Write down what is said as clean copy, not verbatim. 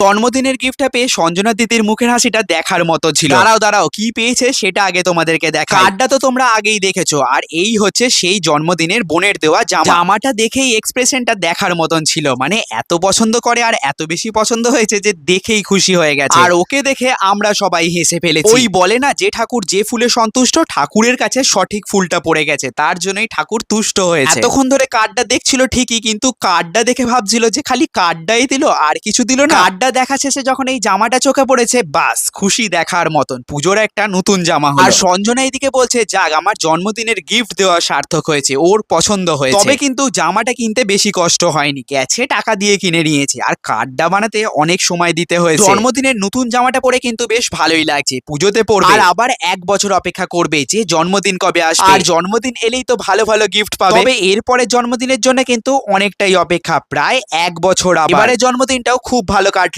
জন্মদিনের গিফটটা পেয়ে সঞ্জনা দিদির মুখের হাসিটা দেখার মতো ছিল। দাঁড়াও কি পেয়েছে সেটা আগে তোমাদেরকে দেখাই। কার্ডটা তো তোমরা আগেই দেখেছো, আর এই হচ্ছে সেই জন্মদিনের বোনের দেওয়া জামা। জামাটা দেখেই এক্সপ্রেশনটা দেখার মতন ছিল, মানে এত পছন্দ করে আর এত বেশি পছন্দ হয়েছে যে দেখেই খুশি হয়ে গেছে। আর ওকে দেখে আমরা সবাই হেসে ফেলেছি। ওই বলে না, যে ঠাকুর যে ফুলে সন্তুষ্ট, ঠাকুরের কাছে সঠিক ফুলটা পড়ে গেছে, তার জন্যই ঠাকুর তুষ্ট হয়েছে। এতক্ষণ ধরে কার্ডটা দেখছিল ঠিকই, কিন্তু কার্ডটা দেখে ভাবছিল যে খালি কার্ডটাই দিল আর কিছু দিল না। কার্ডটা দেখা শেষে যখন এই জামাটা চোখে পড়েছে, বাস খুশি দেখার মতন, পুজোর একটা নতুন জামা হলো। আর সঞ্জনা এদিকে বলছে, যাক আমার জন্মদিনের গিফট দেওয়া সার্থক হয়েছে, ওর পছন্দ হয়েছে। তবে কিন্তু জামাটা কিনতে বেশি কষ্ট হয়নি, গেছে টাকা দিয়ে কিনে নিয়েছে, আর কার্ডটা বানাতে অনেক সময় দিতে হয়েছে। জন্মদিনের নতুন জামাটা পরে কিন্তু বেশ ভালোই লাগছে, পুজোতে পরবে আর আবার 1 বছর অপেক্ষা করবে যে জন্মদিন কবে আসবে। আর জন্মদিন এলেই তো ভালো ভালো গিফট পাবে। তবে এরপরে জন্মদিনের জন্য কিন্তু অনেকটাই অপেক্ষা, প্রায় 1 বছর। এবারে জন্মদিনটাও খুব ভালো কাটলো।